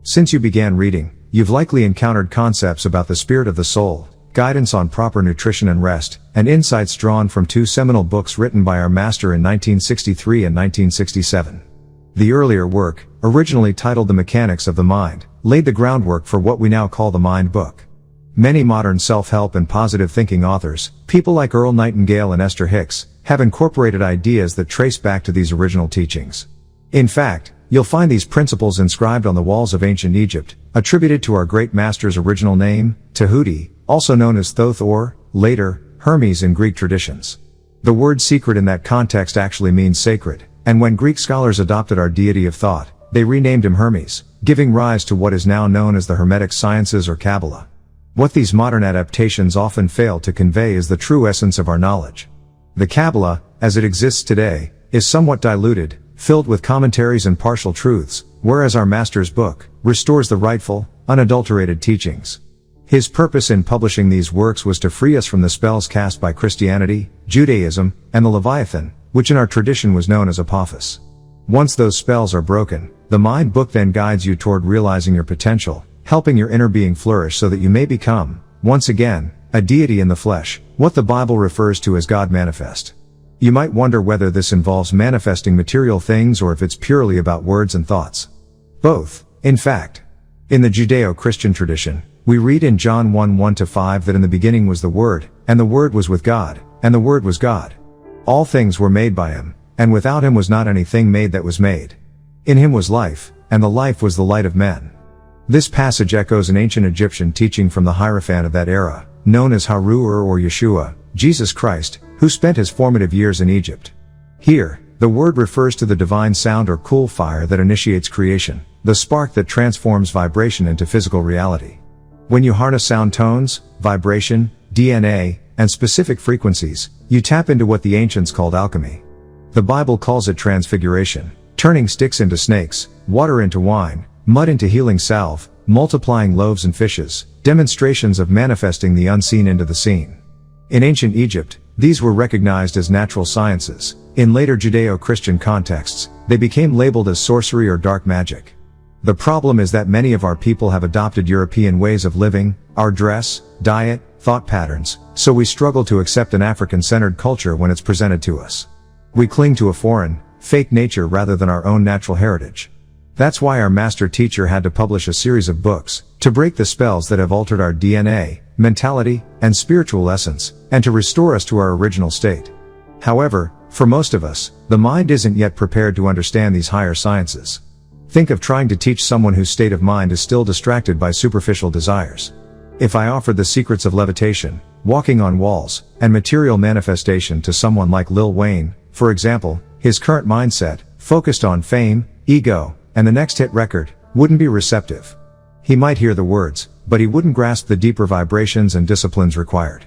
Since you began reading, you've likely encountered concepts about the spirit of the soul, guidance on proper nutrition and rest, and insights drawn from two seminal books written by our master in 1963 and 1967. The earlier work, originally titled The Mechanics of the Mind, laid the groundwork for what we now call the Mind book. Many modern self-help and positive thinking authors, people like Earl Nightingale and Esther Hicks, have incorporated ideas that trace back to these original teachings. In fact, you'll find these principles inscribed on the walls of ancient Egypt, attributed to our great master's original name, Tahuti, also known as Thoth or, later, Hermes in Greek traditions. The word secret in that context actually means sacred, and when Greek scholars adopted our deity of thought, they renamed him Hermes, giving rise to what is now known as the Hermetic Sciences or Kabbalah. What these modern adaptations often fail to convey is the true essence of our knowledge. The Kabbalah, as it exists today, is somewhat diluted, filled with commentaries and partial truths, whereas our master's book restores the rightful, unadulterated teachings. His purpose in publishing these works was to free us from the spells cast by Christianity, Judaism, and the Leviathan, which in our tradition was known as Apophis. Once those spells are broken, the Mind book then guides you toward realizing your potential, helping your inner being flourish so that you may become, once again, a deity in the flesh, what the Bible refers to as God manifest. You might wonder whether this involves manifesting material things or if it's purely about words and thoughts. Both, in fact. In the Judeo-Christian tradition, we read in John 1:1-5 that in the beginning was the Word, and the Word was with God, and the Word was God. All things were made by him, and without him was not anything made that was made. In him was life, and the life was the light of men. This passage echoes an ancient Egyptian teaching from the Hierophant of that era, known as Haru or Yeshua, Jesus Christ, who spent his formative years in Egypt. Here, the word refers to the divine sound or cool fire that initiates creation, the spark that transforms vibration into physical reality. When you harness sound tones, vibration, DNA, and specific frequencies, you tap into what the ancients called alchemy. The Bible calls it transfiguration, turning sticks into snakes, water into wine, mud into healing salve, multiplying loaves and fishes, demonstrations of manifesting the unseen into the seen. In ancient Egypt, these were recognized as natural sciences. In later Judeo-Christian contexts, they became labeled as sorcery or dark magic. The problem is that many of our people have adopted European ways of living, our dress, diet, thought patterns, so we struggle to accept an African-centered culture when it's presented to us. We cling to a foreign, fake nature rather than our own natural heritage. That's why our master teacher had to publish a series of books, to break the spells that have altered our DNA, mentality, and spiritual essence, and to restore us to our original state. However, for most of us, the mind isn't yet prepared to understand these higher sciences. Think of trying to teach someone whose state of mind is still distracted by superficial desires. If I offered the secrets of levitation, walking on walls, and material manifestation to someone like Lil Wayne, for example, his current mindset, focused on fame, ego, and the next hit record, wouldn't be receptive. He might hear the words, but he wouldn't grasp the deeper vibrations and disciplines required.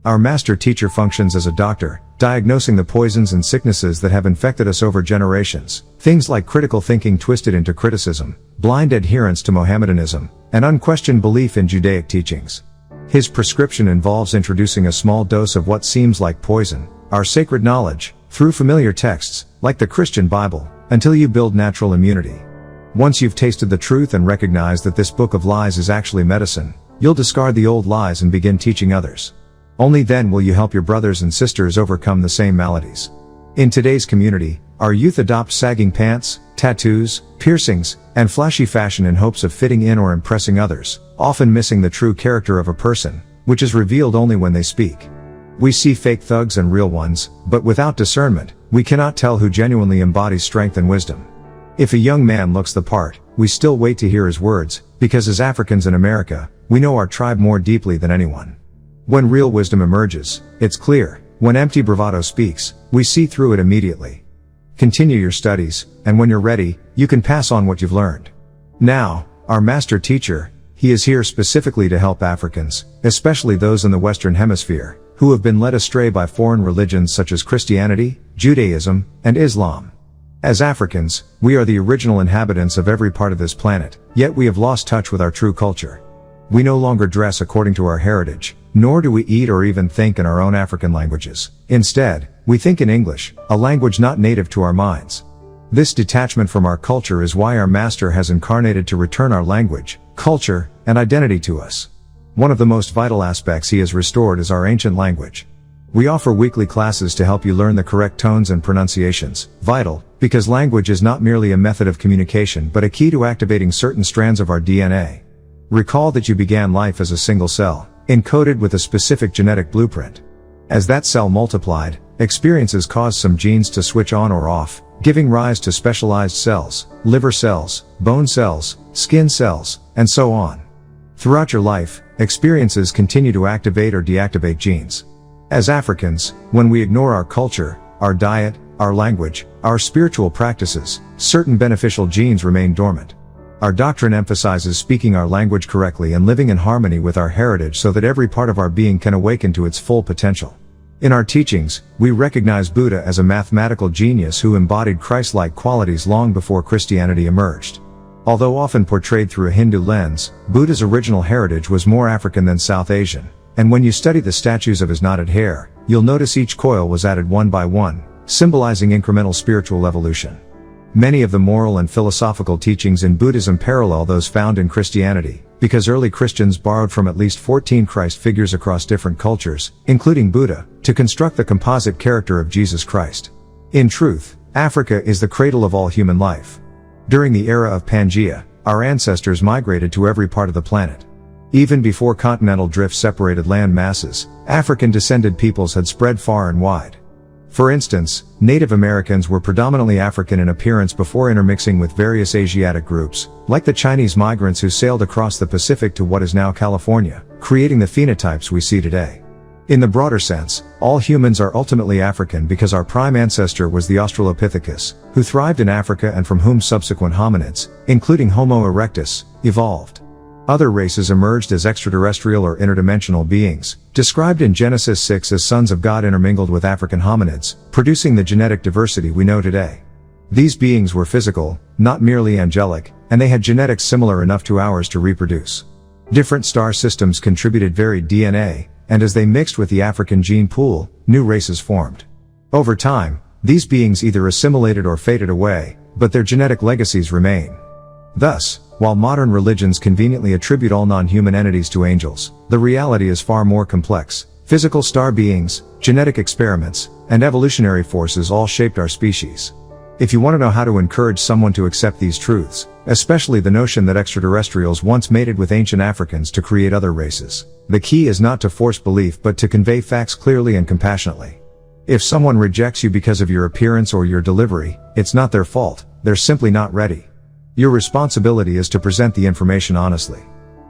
Our master teacher functions as a doctor, diagnosing the poisons and sicknesses that have infected us over generations, things like critical thinking twisted into criticism, blind adherence to Mohammedanism, and unquestioned belief in Judaic teachings. His prescription involves introducing a small dose of what seems like poison, our sacred knowledge, through familiar texts, like the Christian Bible, until you build natural immunity. Once you've tasted the truth and recognized that this book of lies is actually medicine, you'll discard the old lies and begin teaching others. Only then will you help your brothers and sisters overcome the same maladies. In today's community, our youth adopt sagging pants, tattoos, piercings, and flashy fashion in hopes of fitting in or impressing others, often missing the true character of a person, which is revealed only when they speak. We see fake thugs and real ones, but without discernment, we cannot tell who genuinely embodies strength and wisdom. If a young man looks the part, we still wait to hear his words, because as Africans in America, we know our tribe more deeply than anyone. When real wisdom emerges, it's clear. When empty bravado speaks, we see through it immediately. Continue your studies, and when you're ready, you can pass on what you've learned. Now, our master teacher, he is here specifically to help Africans, especially those in the Western Hemisphere, who have been led astray by foreign religions such as Christianity, Judaism, and Islam. As Africans, we are the original inhabitants of every part of this planet, yet we have lost touch with our true culture. We no longer dress according to our heritage, nor do we eat or even think in our own African languages. Instead, we think in English, a language not native to our minds. This detachment from our culture is why our Master has incarnated to return our language, culture, and identity to us. One of the most vital aspects he has restored is our ancient language. We offer weekly classes to help you learn the correct tones and pronunciations, vital, because language is not merely a method of communication but a key to activating certain strands of our DNA. Recall that you began life as a single cell, encoded with a specific genetic blueprint. As that cell multiplied, experiences caused some genes to switch on or off, giving rise to specialized cells, liver cells, bone cells, skin cells, and so on. Throughout your life, experiences continue to activate or deactivate genes. As Africans, when we ignore our culture, our diet, our language, our spiritual practices, certain beneficial genes remain dormant. Our doctrine emphasizes speaking our language correctly and living in harmony with our heritage so that every part of our being can awaken to its full potential. In our teachings, we recognize Buddha as a mathematical genius who embodied Christ-like qualities long before Christianity emerged. Although often portrayed through a Hindu lens, Buddha's original heritage was more African than South Asian, and when you study the statues of his knotted hair, you'll notice each coil was added one by one, symbolizing incremental spiritual evolution. Many of the moral and philosophical teachings in Buddhism parallel those found in Christianity, because early Christians borrowed from at least 14 Christ figures across different cultures, including Buddha, to construct the composite character of Jesus Christ. In truth, Africa is the cradle of all human life. During the era of Pangaea, our ancestors migrated to every part of the planet. Even before continental drift separated land masses, African-descended peoples had spread far and wide. For instance, Native Americans were predominantly African in appearance before intermixing with various Asiatic groups, like the Chinese migrants who sailed across the Pacific to what is now California, creating the phenotypes we see today. In the broader sense, all humans are ultimately African because our prime ancestor was the Australopithecus, who thrived in Africa and from whom subsequent hominids, including Homo erectus, evolved. Other races emerged as extraterrestrial or interdimensional beings, described in Genesis 6 as sons of God intermingled with African hominids, producing the genetic diversity we know today. These beings were physical, not merely angelic, and they had genetics similar enough to ours to reproduce. Different star systems contributed varied DNA, and as they mixed with the African gene pool, new races formed. Over time, these beings either assimilated or faded away, but their genetic legacies remain. Thus, while modern religions conveniently attribute all non-human entities to angels, the reality is far more complex. Physical star beings, genetic experiments, and evolutionary forces all shaped our species. If you want to know how to encourage someone to accept these truths, especially the notion that extraterrestrials once mated with ancient Africans to create other races, the key is not to force belief but to convey facts clearly and compassionately. If someone rejects you because of your appearance or your delivery, it's not their fault, they're simply not ready. Your responsibility is to present the information honestly.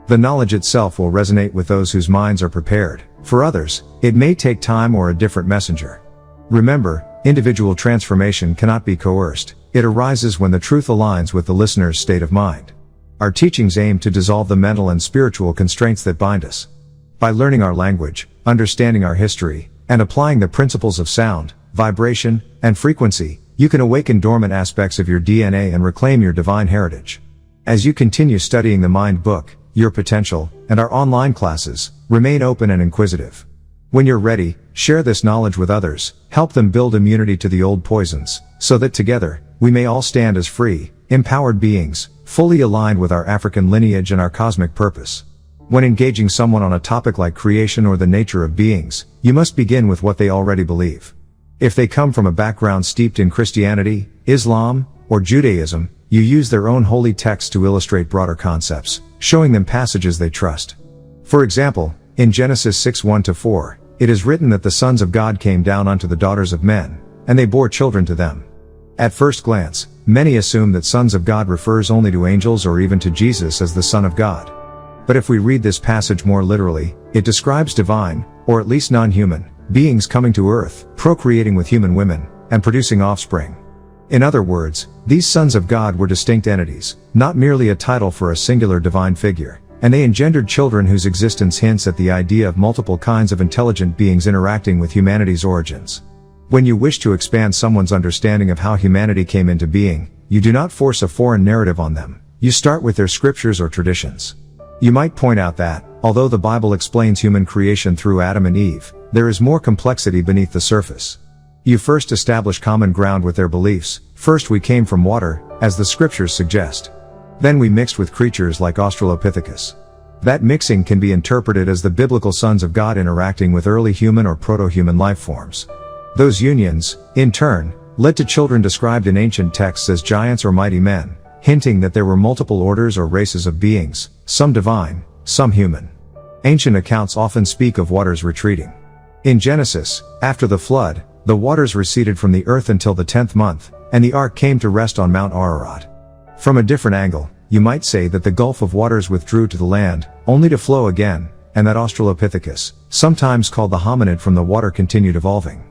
The knowledge itself will resonate with those whose minds are prepared. For others, it may take time or a different messenger. Remember, individual transformation cannot be coerced. It arises when the truth aligns with the listener's state of mind. Our teachings aim to dissolve the mental and spiritual constraints that bind us. By learning our language, understanding our history, and applying the principles of sound, vibration, and frequency, you can awaken dormant aspects of your DNA and reclaim your divine heritage. As you continue studying the Mind Book, Your Potential, and our online classes, remain open and inquisitive. When you're ready, share this knowledge with others, help them build immunity to the old poisons, so that together, we may all stand as free, empowered beings, fully aligned with our African lineage and our cosmic purpose. When engaging someone on a topic like creation or the nature of beings, you must begin with what they already believe. If they come from a background steeped in Christianity, Islam, or Judaism, you use their own holy texts to illustrate broader concepts, showing them passages they trust. For example, in Genesis 6:1-4, it is written that the sons of God came down unto the daughters of men, and they bore children to them. At first glance, many assume that sons of God refers only to angels or even to Jesus as the Son of God. But if we read this passage more literally, it describes divine, or at least non-human, beings coming to earth, procreating with human women, and producing offspring. In other words, these sons of God were distinct entities, not merely a title for a singular divine figure, and they engendered children whose existence hints at the idea of multiple kinds of intelligent beings interacting with humanity's origins. When you wish to expand someone's understanding of how humanity came into being, you do not force a foreign narrative on them, you start with their scriptures or traditions. You might point out that, although the Bible explains human creation through Adam and Eve, there is more complexity beneath the surface. You first establish common ground with their beliefs. First we came from water, as the scriptures suggest. Then we mixed with creatures like Australopithecus. That mixing can be interpreted as the biblical sons of God interacting with early human or proto-human life forms. Those unions, in turn, led to children described in ancient texts as giants or mighty men, hinting that there were multiple orders or races of beings, some divine, some human. Ancient accounts often speak of waters retreating. In Genesis, after the flood, the waters receded from the earth until the 10th month, and the ark came to rest on Mount Ararat. From a different angle, you might say that the gulf of waters withdrew to the land, only to flow again, and that Australopithecus, sometimes called the hominid from the water, continued evolving.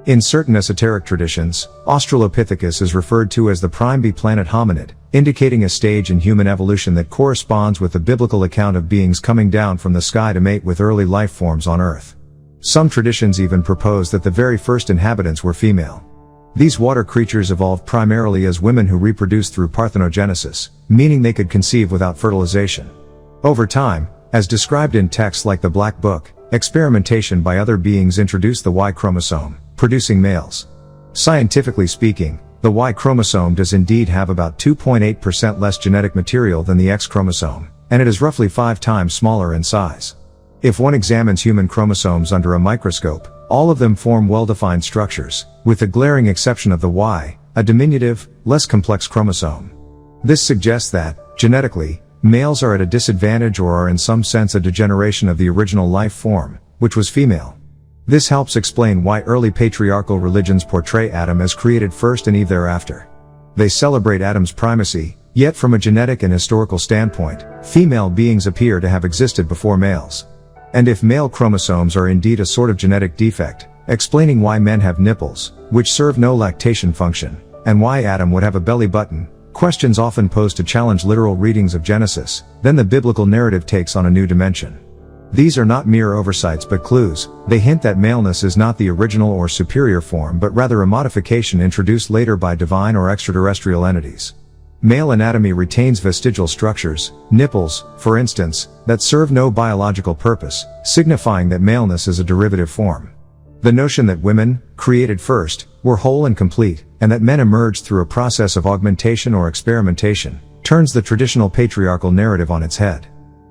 In certain esoteric traditions, Australopithecus is referred to as the prime B-planet hominid, indicating a stage in human evolution that corresponds with the biblical account of beings coming down from the sky to mate with early life forms on Earth. Some traditions even propose that the very first inhabitants were female. These water creatures evolved primarily as women who reproduced through parthenogenesis, meaning they could conceive without fertilization. Over time, as described in texts like the Black Book, experimentation by other beings introduced the Y chromosome, producing males. Scientifically speaking, the Y chromosome does indeed have about 2.8% less genetic material than the X chromosome, and it is roughly 5 times smaller in size. If one examines human chromosomes under a microscope, all of them form well-defined structures, with the glaring exception of the Y, a diminutive, less complex chromosome. This suggests that, genetically, males are at a disadvantage or are in some sense a degeneration of the original life form, which was female. This helps explain why early patriarchal religions portray Adam as created first and Eve thereafter. They celebrate Adam's primacy, yet from a genetic and historical standpoint, female beings appear to have existed before males. And if male chromosomes are indeed a sort of genetic defect, explaining why men have nipples, which serve no lactation function, and why Adam would have a belly button, questions often posed to challenge literal readings of Genesis, then the biblical narrative takes on a new dimension. These are not mere oversights but clues. They hint that maleness is not the original or superior form but rather a modification introduced later by divine or extraterrestrial entities. Male anatomy retains vestigial structures, nipples, for instance, that serve no biological purpose, signifying that maleness is a derivative form. The notion that women, created first, were whole and complete, and that men emerged through a process of augmentation or experimentation, turns the traditional patriarchal narrative on its head.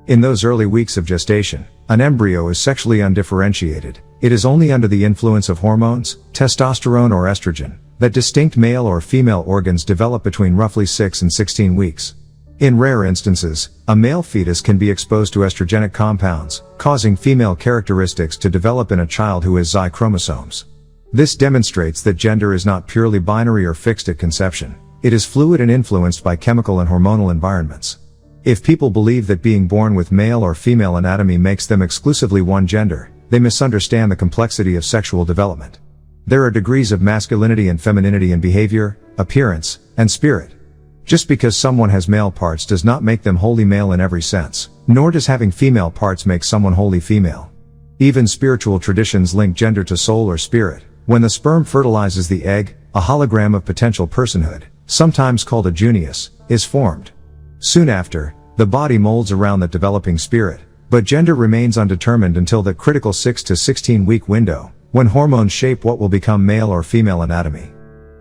In those early weeks of gestation, an embryo is sexually undifferentiated. It is only under the influence of hormones, testosterone or estrogen, that distinct male or female organs develop between roughly 6 and 16 weeks. In rare instances, a male fetus can be exposed to estrogenic compounds, causing female characteristics to develop in a child who has Y chromosomes. This demonstrates that gender is not purely binary or fixed at conception. It is fluid and influenced by chemical and hormonal environments. If people believe that being born with male or female anatomy makes them exclusively one gender, they misunderstand the complexity of sexual development. There are degrees of masculinity and femininity in behavior, appearance, and spirit. Just because someone has male parts does not make them wholly male in every sense, nor does having female parts make someone wholly female. Even spiritual traditions link gender to soul or spirit. When the sperm fertilizes the egg, a hologram of potential personhood, sometimes called a junius, is formed. Soon after, the body molds around that developing spirit, but gender remains undetermined until the critical 6 to 16 week window, when hormones shape what will become male or female anatomy.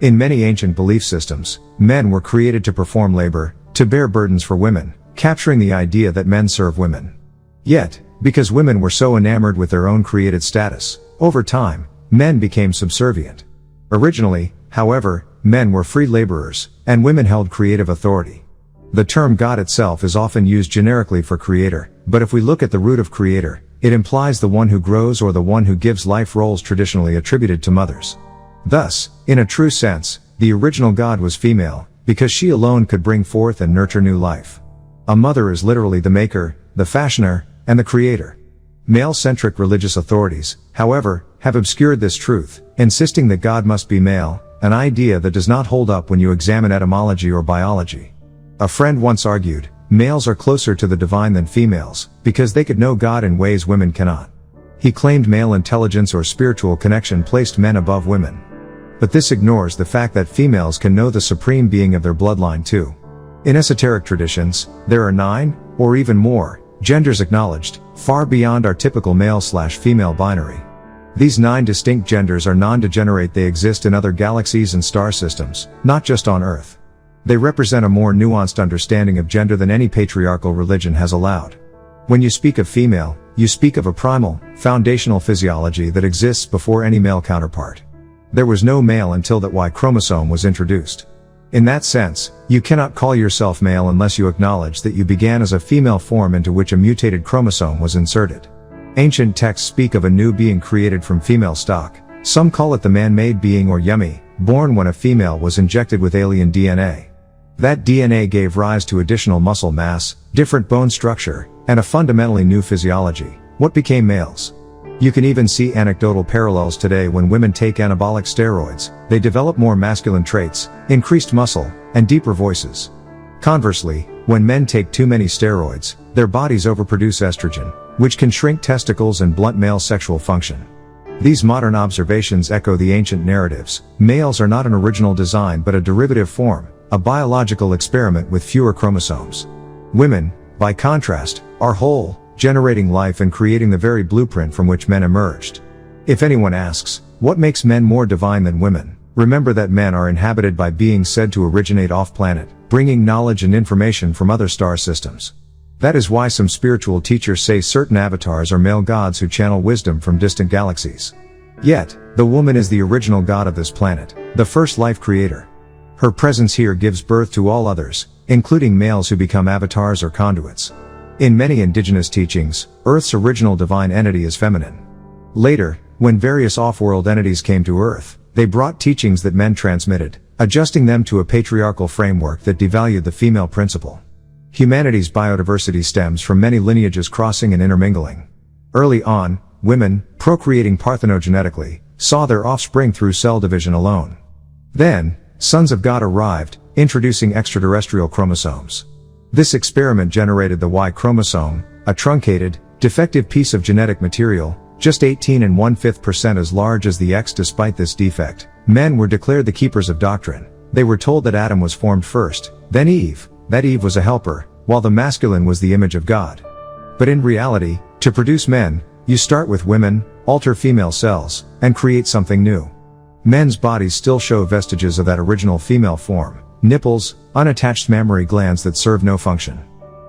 In many ancient belief systems, men were created to perform labor, to bear burdens for women, capturing the idea that men serve women. Yet, because women were so enamored with their own created status, over time, men became subservient. Originally, however, men were free laborers, and women held creative authority. The term God itself is often used generically for creator, but if we look at the root of creator, it implies the one who grows or the one who gives life, roles traditionally attributed to mothers. Thus, in a true sense, the original God was female, because she alone could bring forth and nurture new life. A mother is literally the maker, the fashioner, and the creator. Male-centric religious authorities, however, have obscured this truth, insisting that God must be male, an idea that does not hold up when you examine etymology or biology. A friend once argued, males are closer to the divine than females, because they could know God in ways women cannot. He claimed male intelligence or spiritual connection placed men above women. But this ignores the fact that females can know the supreme being of their bloodline too. In esoteric traditions, there are 9, or even more, genders acknowledged, far beyond our typical male/female binary. These 9 distinct genders are non-degenerate. They exist in other galaxies and star systems, not just on Earth. They represent a more nuanced understanding of gender than any patriarchal religion has allowed. When you speak of female, you speak of a primal, foundational physiology that exists before any male counterpart. There was no male until that Y chromosome was introduced. In that sense, you cannot call yourself male unless you acknowledge that you began as a female form into which a mutated chromosome was inserted. Ancient texts speak of a new being created from female stock. Some call it the man-made being or Yummy, born when a female was injected with alien DNA. That DNA gave rise to additional muscle mass, different bone structure, and a fundamentally new physiology, what became males. You can even see anecdotal parallels today. When women take anabolic steroids, they develop more masculine traits, increased muscle, and deeper voices. Conversely, when men take too many steroids, their bodies overproduce estrogen, which can shrink testicles and blunt male sexual function. These modern observations echo the ancient narratives. Males are not an original design but a derivative form, a biological experiment with fewer chromosomes. Women, by contrast, are whole, generating life and creating the very blueprint from which men emerged. If anyone asks, what makes men more divine than women? Remember that men are inhabited by beings said to originate off-planet, bringing knowledge and information from other star systems. That is why some spiritual teachers say certain avatars are male gods who channel wisdom from distant galaxies. Yet, the woman is the original god of this planet, the first life creator. Her presence here gives birth to all others, including males who become avatars or conduits. In many indigenous teachings, Earth's original divine entity is feminine. Later, when various off-world entities came to Earth, they brought teachings that men transmitted, adjusting them to a patriarchal framework that devalued the female principle. Humanity's biodiversity stems from many lineages crossing and intermingling. Early on, women, procreating parthenogenetically, saw their offspring through cell division alone. Then, sons of God arrived, introducing extraterrestrial chromosomes. This experiment generated the Y chromosome, a truncated, defective piece of genetic material, just 18 1/5% as large as the X. Despite this defect, men were declared the keepers of doctrine. They were told that Adam was formed first, then Eve, that Eve was a helper, while the masculine was the image of God. But in reality, to produce men, you start with women, alter female cells, and create something new. Men's bodies still show vestiges of that original female form: nipples, unattached mammary glands that serve no function.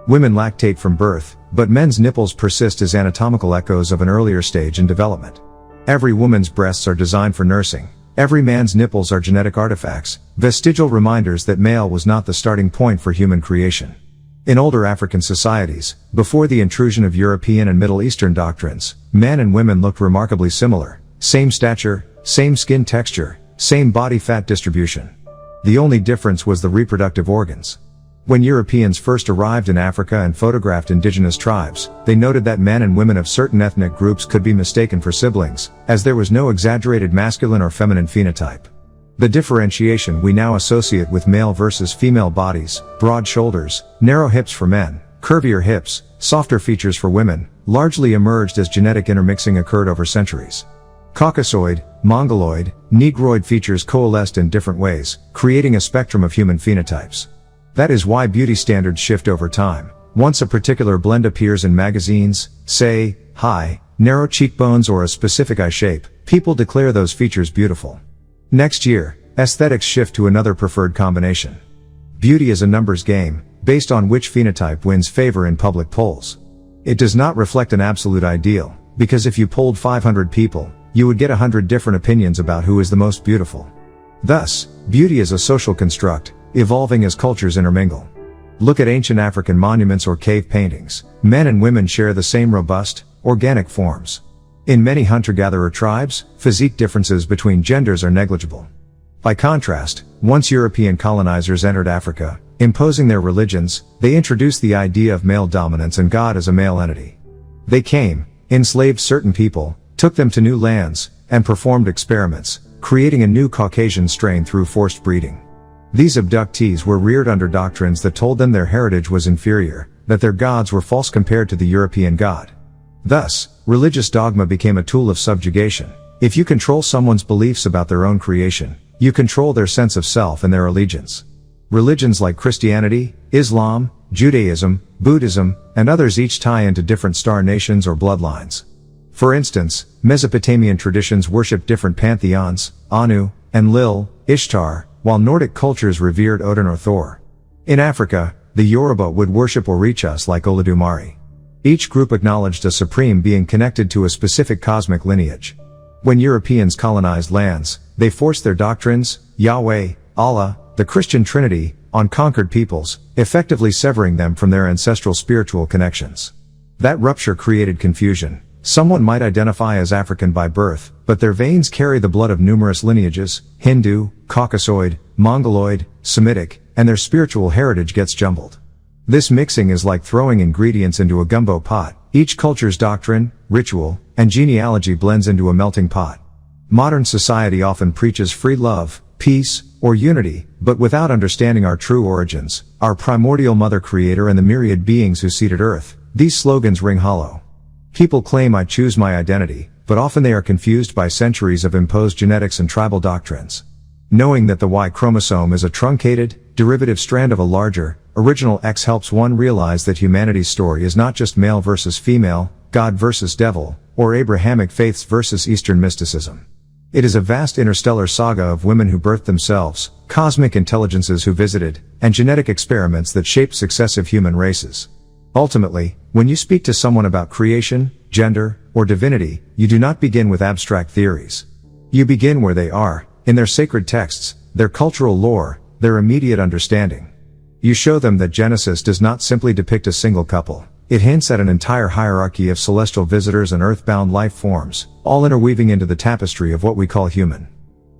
Women lactate from birth, but men's nipples persist as anatomical echoes of an earlier stage in development. Every woman's breasts are designed for nursing. Every man's nipples are genetic artifacts, vestigial reminders that male was not the starting point for human creation. In older African societies, before the intrusion of European and Middle Eastern doctrines, men and women looked remarkably similar: same stature, same skin texture, same body fat distribution. The only difference was the reproductive organs. When Europeans first arrived in Africa and photographed indigenous tribes, they noted that men and women of certain ethnic groups could be mistaken for siblings, as there was no exaggerated masculine or feminine phenotype. The differentiation we now associate with male versus female bodies, broad shoulders, narrow hips for men, curvier hips, softer features for women, largely emerged as genetic intermixing occurred over centuries. Caucasoid, Mongoloid, Negroid features coalesced in different ways, creating a spectrum of human phenotypes. That is why beauty standards shift over time. Once a particular blend appears in magazines, say, high, narrow cheekbones or a specific eye shape, people declare those features beautiful. Next year, aesthetics shift to another preferred combination. Beauty is a numbers game, based on which phenotype wins favor in public polls. It does not reflect an absolute ideal, because if you polled 500 people, you would get 100 different opinions about who is the most beautiful. Thus, beauty is a social construct, evolving as cultures intermingle. Look at ancient African monuments or cave paintings. Men and women share the same robust, organic forms. In many hunter-gatherer tribes, physique differences between genders are negligible. By contrast, once European colonizers entered Africa, imposing their religions, they introduced the idea of male dominance and God as a male entity. They came, enslaved certain people, took them to new lands, and performed experiments, creating a new Caucasian strain through forced breeding. These abductees were reared under doctrines that told them their heritage was inferior, that their gods were false compared to the European god. Thus, religious dogma became a tool of subjugation. If you control someone's beliefs about their own creation, you control their sense of self and their allegiance. Religions like Christianity, Islam, Judaism, Buddhism, and others each tie into different star nations or bloodlines. For instance, Mesopotamian traditions worshiped different pantheons, Anu, Enlil, Ishtar, while Nordic cultures revered Odin or Thor. In Africa, the Yoruba would worship Orishas like Olodumare. Each group acknowledged a supreme being connected to a specific cosmic lineage. When Europeans colonized lands, they forced their doctrines, Yahweh, Allah, the Christian Trinity, on conquered peoples, effectively severing them from their ancestral spiritual connections. That rupture created confusion. Someone might identify as African by birth, but their veins carry the blood of numerous lineages, Hindu, Caucasoid, Mongoloid, Semitic, and their spiritual heritage gets jumbled. This mixing is like throwing ingredients into a gumbo pot. Each culture's doctrine, ritual, and genealogy blends into a melting pot. Modern society often preaches free love, peace, or unity, but without understanding our true origins, our primordial mother creator and the myriad beings who seeded Earth, these slogans ring hollow. People claim I choose my identity, but often they are confused by centuries of imposed genetics and tribal doctrines. Knowing that the Y chromosome is a truncated, derivative strand of a larger, original X helps one realize that humanity's story is not just male versus female, God versus devil, or Abrahamic faiths versus Eastern mysticism. It is a vast interstellar saga of women who birthed themselves, cosmic intelligences who visited, and genetic experiments that shaped successive human races. Ultimately, when you speak to someone about creation, gender, or divinity, you do not begin with abstract theories. You begin where they are, in their sacred texts, their cultural lore, their immediate understanding. You show them that Genesis does not simply depict a single couple. It hints at an entire hierarchy of celestial visitors and earthbound life forms, all interweaving into the tapestry of what we call human.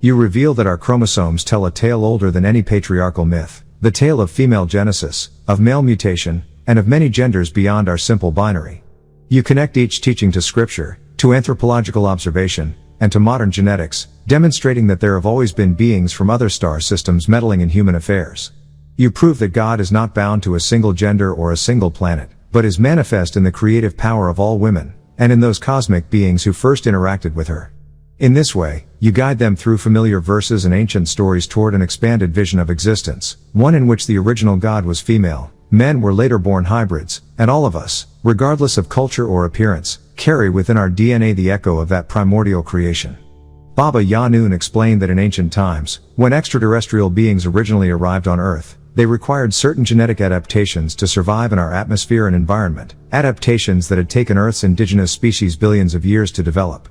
You reveal that our chromosomes tell a tale older than any patriarchal myth, the tale of female genesis, of male mutation, and of many genders beyond our simple binary. You connect each teaching to scripture, to anthropological observation, and to modern genetics, demonstrating that there have always been beings from other star systems meddling in human affairs. You prove that God is not bound to a single gender or a single planet, but is manifest in the creative power of all women, and in those cosmic beings who first interacted with her. In this way, you guide them through familiar verses and ancient stories toward an expanded vision of existence, one in which the original God was female, men were later born hybrids, and all of us, regardless of culture or appearance, carry within our DNA the echo of that primordial creation. Baba Yanun explained that in ancient times, when extraterrestrial beings originally arrived on Earth, they required certain genetic adaptations to survive in our atmosphere and environment, adaptations that had taken Earth's indigenous species billions of years to develop.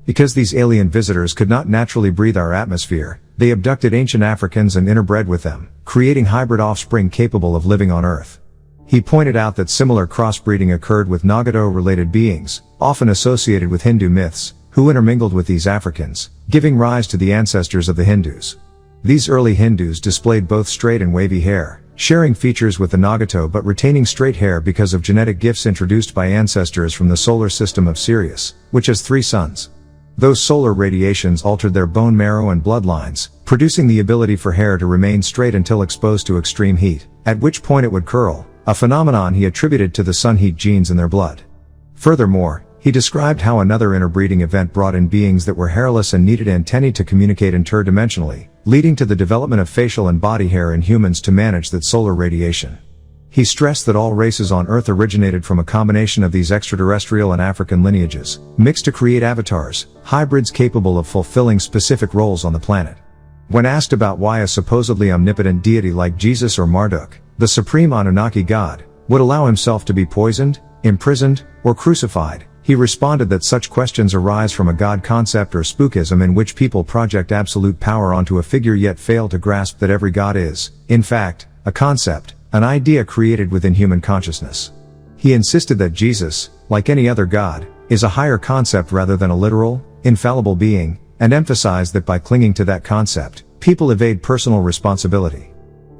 Because these alien visitors could not naturally breathe our atmosphere, they abducted ancient Africans and interbred with them, creating hybrid offspring capable of living on Earth. He pointed out that similar crossbreeding occurred with Nagato-related beings, often associated with Hindu myths, who intermingled with these Africans, giving rise to the ancestors of the Hindus. These early Hindus displayed both straight and wavy hair, sharing features with the Nagato but retaining straight hair because of genetic gifts introduced by ancestors from the solar system of Sirius, which has 3 suns. Those solar radiations altered their bone marrow and bloodlines, producing the ability for hair to remain straight until exposed to extreme heat, at which point it would curl, a phenomenon he attributed to the sun heat genes in their blood. Furthermore, he described how another interbreeding event brought in beings that were hairless and needed antennae to communicate interdimensionally, leading to the development of facial and body hair in humans to manage that solar radiation. He stressed that all races on Earth originated from a combination of these extraterrestrial and African lineages, mixed to create avatars, hybrids capable of fulfilling specific roles on the planet. When asked about why a supposedly omnipotent deity like Jesus or Marduk, the supreme Anunnaki god, would allow himself to be poisoned, imprisoned, or crucified, he responded that such questions arise from a god concept or spookism in which people project absolute power onto a figure yet fail to grasp that every god is, in fact, a concept, an idea created within human consciousness. He insisted that Jesus, like any other god, is a higher concept rather than a literal, infallible being, and emphasized that by clinging to that concept, people evade personal responsibility.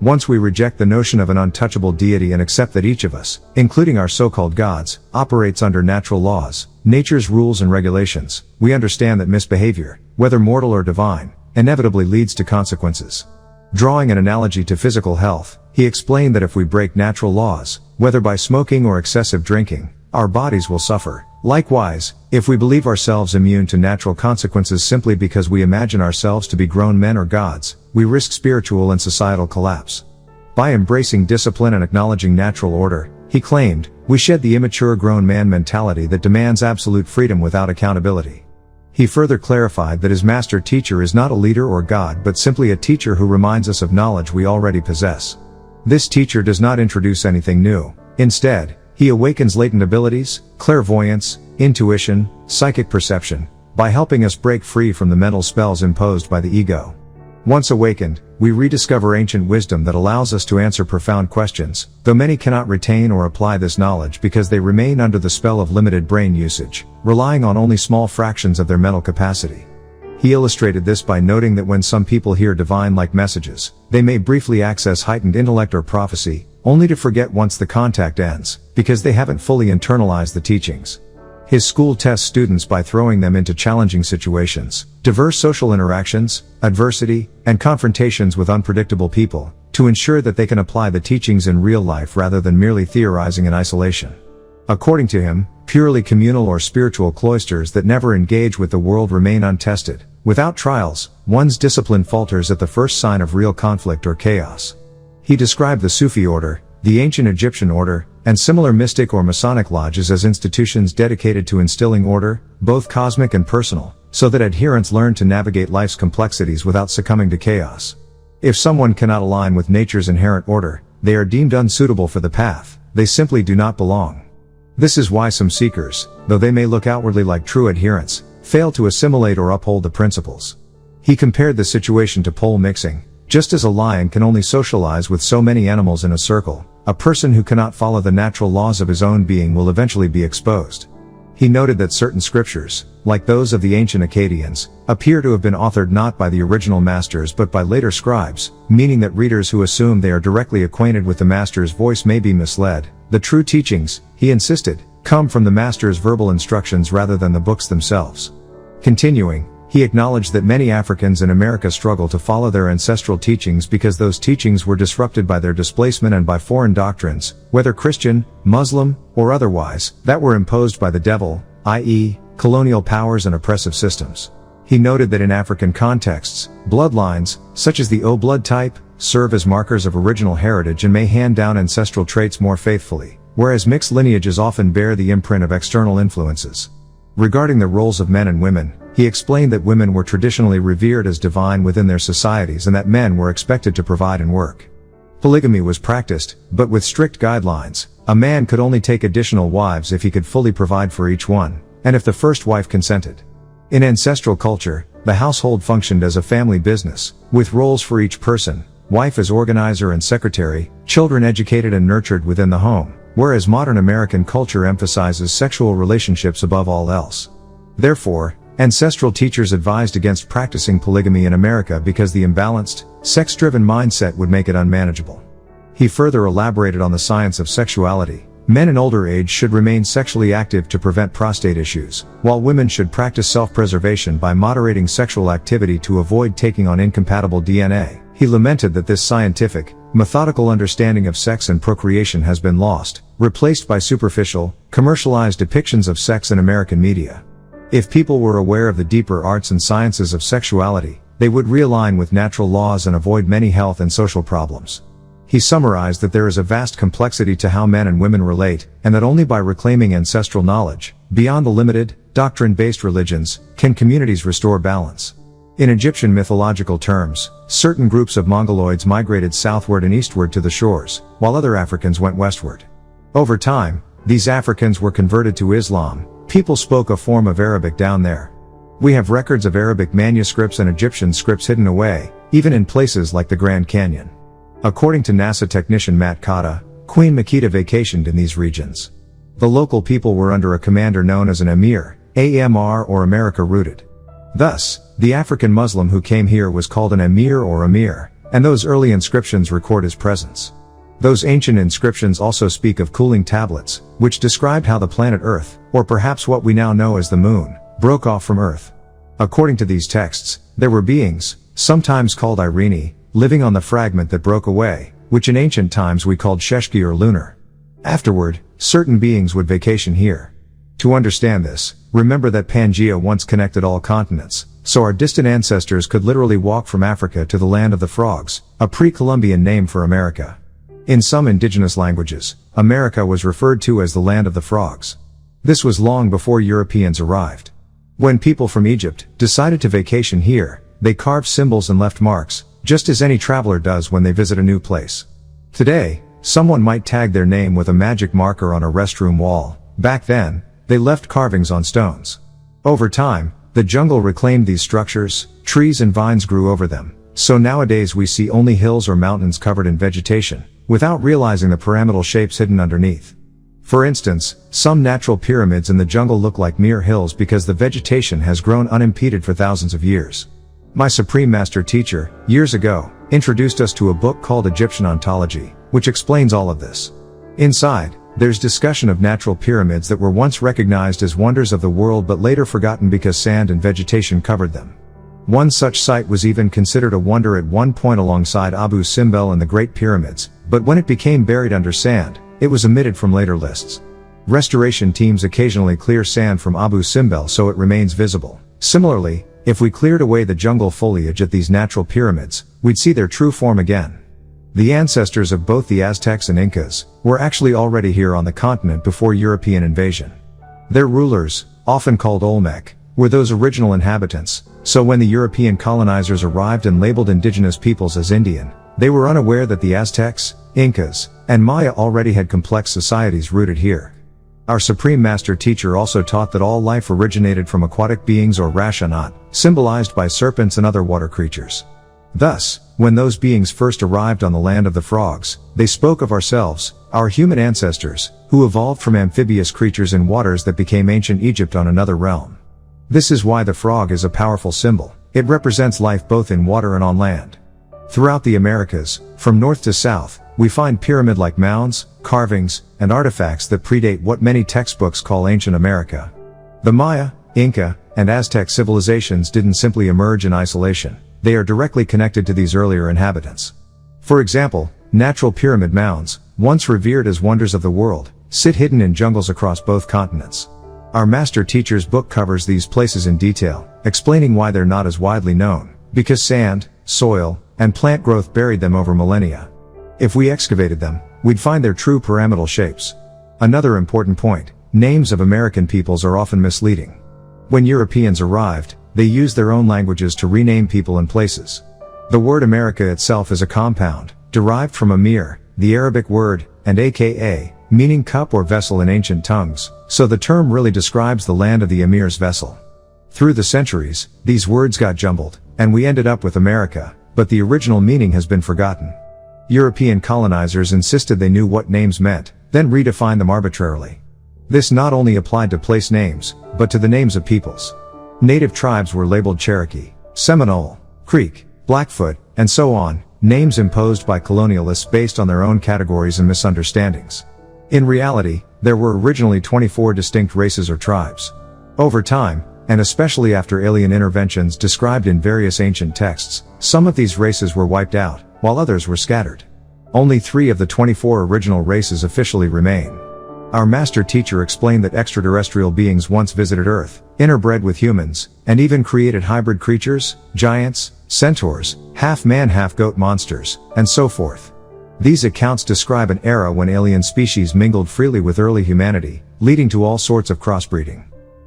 Once we reject the notion of an untouchable deity and accept that each of us, including our so-called gods, operates under natural laws, nature's rules and regulations, we understand that misbehavior, whether mortal or divine, inevitably leads to consequences. Drawing an analogy to physical health, he explained that if we break natural laws, whether by smoking or excessive drinking, our bodies will suffer. Likewise, if we believe ourselves immune to natural consequences simply because we imagine ourselves to be grown men or gods, we risk spiritual and societal collapse. By embracing discipline and acknowledging natural order, He claimed, "We shed the immature grown man mentality that demands absolute freedom without accountability." He further clarified that his master teacher is not a leader or God but simply a teacher who reminds us of knowledge we already possess. This teacher does not introduce anything new. Instead, he awakens latent abilities, clairvoyance, intuition, psychic perception, by helping us break free from the mental spells imposed by the ego. Once awakened, we rediscover ancient wisdom that allows us to answer profound questions, though many cannot retain or apply this knowledge because they remain under the spell of limited brain usage, relying on only small fractions of their mental capacity. He illustrated this by noting that when some people hear divine-like messages, they may briefly access heightened intellect or prophecy, only to forget once the contact ends, because they haven't fully internalized the teachings. His school tests students by throwing them into challenging situations, diverse social interactions, adversity, and confrontations with unpredictable people, to ensure that they can apply the teachings in real life rather than merely theorizing in isolation. According to him, purely communal or spiritual cloisters that never engage with the world remain untested. Without trials, one's discipline falters at the first sign of real conflict or chaos. He described the Sufi order, the ancient Egyptian order, and similar mystic or Masonic lodges as institutions dedicated to instilling order, both cosmic and personal, so that adherents learn to navigate life's complexities without succumbing to chaos. If someone cannot align with nature's inherent order, they are deemed unsuitable for the path. They simply do not belong. This is why some seekers, though they may look outwardly like true adherents, fail to assimilate or uphold the principles. He compared the situation to pole mixing. Just as a lion can only socialize with so many animals in a circle, a person who cannot follow the natural laws of his own being will eventually be exposed. He noted that certain scriptures, like those of the ancient Akkadians, appear to have been authored not by the original masters but by later scribes, meaning that readers who assume they are directly acquainted with the master's voice may be misled. The true teachings, he insisted, come from the master's verbal instructions rather than the books themselves. Continuing, he acknowledged that many Africans in America struggle to follow their ancestral teachings because those teachings were disrupted by their displacement and by foreign doctrines, whether Christian, Muslim, or otherwise, that were imposed by the devil, i.e., colonial powers and oppressive systems. He noted that in African contexts, bloodlines, such as the O blood type, serve as markers of original heritage and may hand down ancestral traits more faithfully, whereas mixed lineages often bear the imprint of external influences. Regarding the roles of men and women, he explained that women were traditionally revered as divine within their societies and that men were expected to provide and work. Polygamy was practiced, but with strict guidelines. A man could only take additional wives if he could fully provide for each one, and if the first wife consented. In ancestral culture, the household functioned as a family business, with roles for each person, wife as organizer and secretary, children educated and nurtured within the home, whereas modern American culture emphasizes sexual relationships above all else. Therefore, ancestral teachers advised against practicing polygamy in America because the imbalanced, sex-driven mindset would make it unmanageable. He further elaborated on the science of sexuality. Men in older age should remain sexually active to prevent prostate issues, while women should practice self-preservation by moderating sexual activity to avoid taking on incompatible DNA. He lamented that this scientific, methodical understanding of sex and procreation has been lost, replaced by superficial, commercialized depictions of sex in American media. If people were aware of the deeper arts and sciences of sexuality, they would realign with natural laws and avoid many health and social problems. He summarized that there is a vast complexity to how men and women relate, and that only by reclaiming ancestral knowledge, beyond the limited, doctrine-based religions, can communities restore balance. In Egyptian mythological terms, certain groups of Mongoloids migrated southward and eastward to the shores, while other Africans went westward. Over time, these Africans were converted to Islam. People spoke a form of Arabic down there. We have records of Arabic manuscripts and Egyptian scripts hidden away, even in places like the Grand Canyon. According to NASA technician Matt Cotta, Queen Makita vacationed in these regions. The local people were under a commander known as an Emir, AMR or America rooted. Thus, the African Muslim who came here was called an Emir or Amir, and those early inscriptions record his presence. Those ancient inscriptions also speak of cooling tablets, which described how the planet Earth, or perhaps what we now know as the Moon, broke off from Earth. According to these texts, there were beings, sometimes called Irene, living on the fragment that broke away, which in ancient times we called Sheshki or lunar. Afterward, certain beings would vacation here. To understand this, remember that Pangaea once connected all continents, so our distant ancestors could literally walk from Africa to the land of the frogs, a pre-Columbian name for America. In some indigenous languages, America was referred to as the land of the frogs. This was long before Europeans arrived. When people from Egypt decided to vacation here, they carved symbols and left marks, just as any traveler does when they visit a new place. Today, someone might tag their name with a magic marker on a restroom wall. Back then, they left carvings on stones. Over time, the jungle reclaimed these structures, trees and vines grew over them, so nowadays we see only hills or mountains covered in vegetation, without realizing the pyramidal shapes hidden underneath. For instance, some natural pyramids in the jungle look like mere hills because the vegetation has grown unimpeded for thousands of years. My Supreme Master Teacher, years ago, introduced us to a book called Egyptian Ontology, which explains all of this. Inside, there's discussion of natural pyramids that were once recognized as wonders of the world but later forgotten because sand and vegetation covered them. One such site was even considered a wonder at one point alongside Abu Simbel and the Great Pyramids, but when it became buried under sand, it was omitted from later lists. Restoration teams occasionally clear sand from Abu Simbel so it remains visible. Similarly, if we cleared away the jungle foliage at these natural pyramids, we'd see their true form again. The ancestors of both the Aztecs and Incas were actually already here on the continent before European invasion. Their rulers, often called Olmec, were those original inhabitants, so when the European colonizers arrived and labeled indigenous peoples as Indian, they were unaware that the Aztecs, Incas, and Maya already had complex societies rooted here. Our Supreme Master Teacher also taught that all life originated from aquatic beings or Rashanat, symbolized by serpents and other water creatures. Thus, when those beings first arrived on the land of the frogs, they spoke of ourselves, our human ancestors, who evolved from amphibious creatures in waters that became ancient Egypt on another realm. This is why the frog is a powerful symbol. It represents life both in water and on land. Throughout the Americas, from north to south, we find pyramid-like mounds, carvings, and artifacts that predate what many textbooks call ancient America. The Maya, Inca, and Aztec civilizations didn't simply emerge in isolation. They are directly connected to these earlier inhabitants. For example, natural pyramid mounds, once revered as wonders of the world, sit hidden in jungles across both continents. Our Master Teacher's book covers these places in detail, explaining why they're not as widely known, because sand, soil, and plant growth buried them over millennia. If we excavated them, we'd find their true pyramidal shapes. Another important point, names of American peoples are often misleading. When Europeans arrived, they used their own languages to rename people and places. The word America itself is a compound, derived from Amir, the Arabic word, and aka, meaning cup or vessel in ancient tongues, so the term really describes the land of the Emir's vessel. Through the centuries, these words got jumbled, and we ended up with America, but the original meaning has been forgotten. European colonizers insisted they knew what names meant, then redefined them arbitrarily. This not only applied to place names, but to the names of peoples. Native tribes were labeled Cherokee, Seminole, Creek, Blackfoot, and so on, names imposed by colonialists based on their own categories and misunderstandings. In reality, there were originally 24 distinct races or tribes. Over time, and especially after alien interventions described in various ancient texts, some of these races were wiped out, while others were scattered. Only 3 of the 24 original races officially remain. Our Master Teacher explained that extraterrestrial beings once visited Earth, interbred with humans, and even created hybrid creatures, giants, centaurs, half-man half-goat monsters, and so forth. These accounts describe an era when alien species mingled freely with early humanity, leading to all sorts of crossbreeding.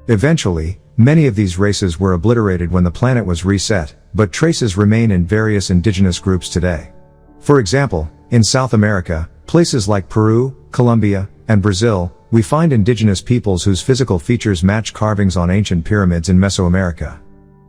Eventually, many of these races were obliterated when the planet was reset, but traces remain in various indigenous groups today. For example, in South America, places like Peru, Colombia, and Brazil, we find indigenous peoples whose physical features match carvings on ancient pyramids in Mesoamerica.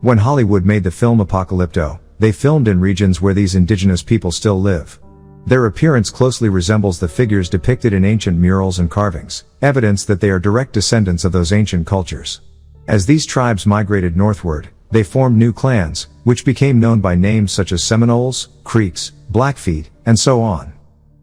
When Hollywood made the film Apocalypto, they filmed in regions where these indigenous people still live. Their appearance closely resembles the figures depicted in ancient murals and carvings, evidence that they are direct descendants of those ancient cultures. As these tribes migrated northward, they formed new clans, which became known by names such as Seminoles, Creeks, Blackfeet, and so on.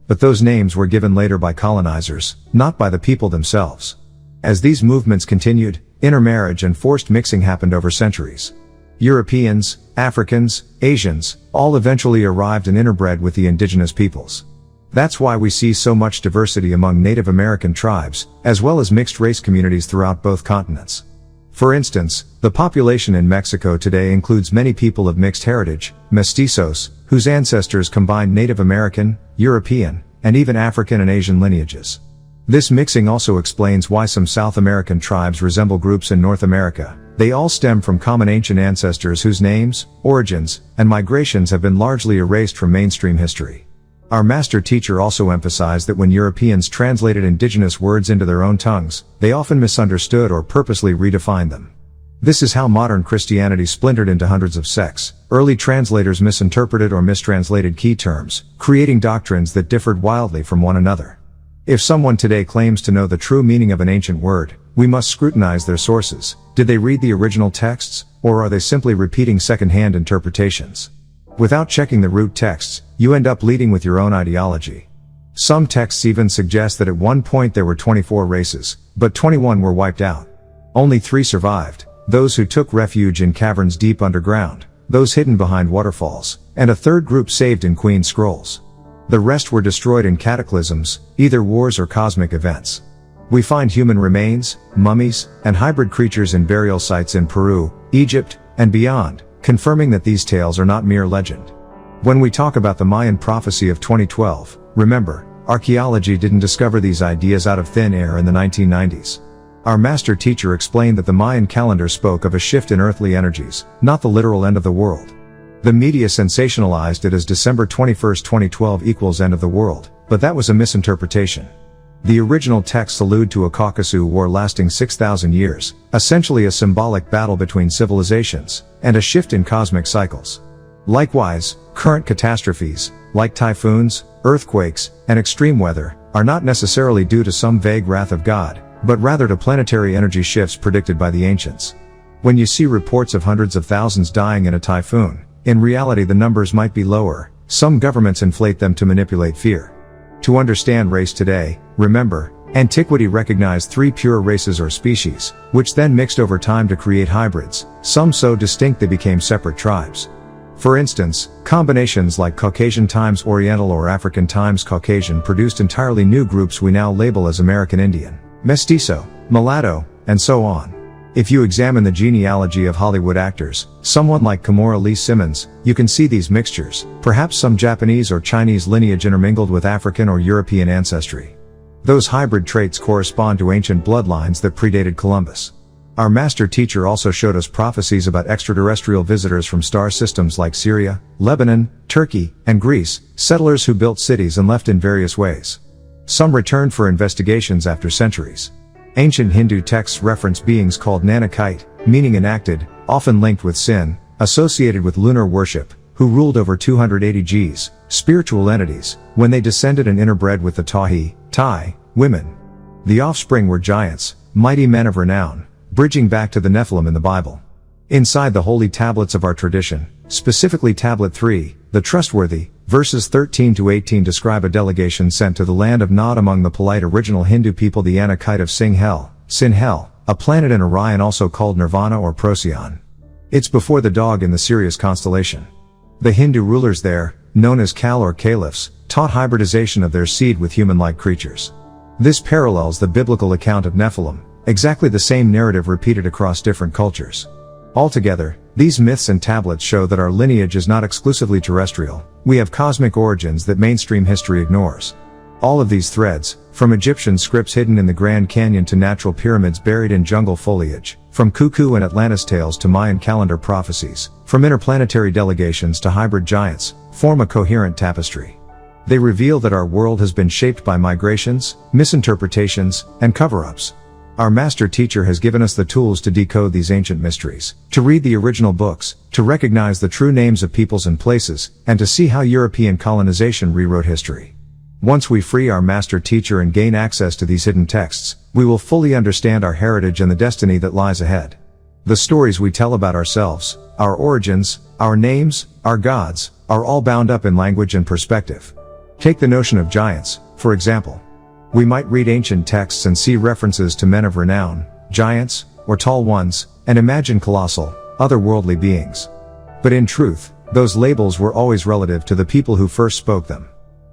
But those names were given later by colonizers, not by the people themselves. As these movements continued, intermarriage and forced mixing happened over centuries. Europeans, Africans, Asians, all eventually arrived and interbred with the indigenous peoples. That's why we see so much diversity among Native American tribes, as well as mixed race communities throughout both continents. For instance, the population in Mexico today includes many people of mixed heritage, mestizos, whose ancestors combined Native American, European, and even African and Asian lineages. This mixing also explains why some South American tribes resemble groups in North America. They all stem from common ancient ancestors whose names, origins, and migrations have been largely erased from mainstream history. Our master teacher also emphasized that when Europeans translated indigenous words into their own tongues, they often misunderstood or purposely redefined them. This is how modern Christianity splintered into hundreds of sects. Early translators misinterpreted or mistranslated key terms, creating doctrines that differed wildly from one another. If someone today claims to know the true meaning of an ancient word, we must scrutinize their sources. Did they read the original texts, or are they simply repeating second-hand interpretations? Without checking the root texts, you end up leading with your own ideology. Some texts even suggest that at one point there were 24 races, but 21 were wiped out. Only 3 survived, those who took refuge in caverns deep underground, those hidden behind waterfalls, and a third group saved in Queen's scrolls. The rest were destroyed in cataclysms, either wars or cosmic events. We find human remains, mummies, and hybrid creatures in burial sites in Peru, Egypt, and beyond, confirming that these tales are not mere legend. When we talk about the Mayan prophecy of 2012, remember, archaeology didn't discover these ideas out of thin air in the 1990s. Our master teacher explained that the Mayan calendar spoke of a shift in earthly energies, not the literal end of the world. The media sensationalized it as December 21, 2012 equals end of the world, but that was a misinterpretation. The original texts allude to a Caucasus war lasting 6,000 years, essentially a symbolic battle between civilizations, and a shift in cosmic cycles. Likewise, current catastrophes, like typhoons, earthquakes, and extreme weather, are not necessarily due to some vague wrath of God, but rather to planetary energy shifts predicted by the ancients. When you see reports of hundreds of thousands dying in a typhoon, in reality the numbers might be lower. Some governments inflate them to manipulate fear. To understand race today, remember, antiquity recognized 3 pure races or species, which then mixed over time to create hybrids, some so distinct they became separate tribes. For instance, combinations like Caucasian times Oriental or African times Caucasian produced entirely new groups we now label as American Indian, Mestizo, Mulatto, and so on. If you examine the genealogy of Hollywood actors, someone like Kimora Lee Simmons, you can see these mixtures, perhaps some Japanese or Chinese lineage intermingled with African or European ancestry. Those hybrid traits correspond to ancient bloodlines that predated Columbus. Our master teacher also showed us prophecies about extraterrestrial visitors from star systems like Syria, Lebanon, Turkey, and Greece, settlers who built cities and left in various ways. Some returned for investigations after centuries. Ancient Hindu texts reference beings called Nanakite, meaning enacted, often linked with sin, associated with lunar worship, who ruled over 280 Gs, spiritual entities, when they descended and interbred with the Tahi, Tai, women. The offspring were giants, mighty men of renown, bridging back to the Nephilim in the Bible. Inside the holy tablets of our tradition, specifically Tablet 3, the trustworthy, verses 13 to 18 describe a delegation sent to the land of Nod among the polite original Hindu people, the Anakite of Sinhel, a planet in Orion also called Nirvana or Procyon. It's before the dog in the Sirius constellation. The Hindu rulers there, known as Kal or Caliphs, taught hybridization of their seed with human-like creatures. This parallels the biblical account of Nephilim, exactly the same narrative repeated across different cultures. Altogether, these myths and tablets show that our lineage is not exclusively terrestrial. We have cosmic origins that mainstream history ignores. All of these threads, from Egyptian scripts hidden in the Grand Canyon to natural pyramids buried in jungle foliage, from Cuckoo and Atlantis tales to Mayan calendar prophecies, from interplanetary delegations to hybrid giants, form a coherent tapestry. They reveal that our world has been shaped by migrations, misinterpretations, and cover-ups. Our master teacher has given us the tools to decode these ancient mysteries, to read the original books, to recognize the true names of peoples and places, and to see how European colonization rewrote history. Once we free our master teacher and gain access to these hidden texts, we will fully understand our heritage and the destiny that lies ahead. The stories we tell about ourselves, our origins, our names, our gods, are all bound up in language and perspective. Take the notion of giants, for example. We might read ancient texts and see references to men of renown, giants, or tall ones, and imagine colossal, otherworldly beings. But in truth, those labels were always relative to the people who first spoke them.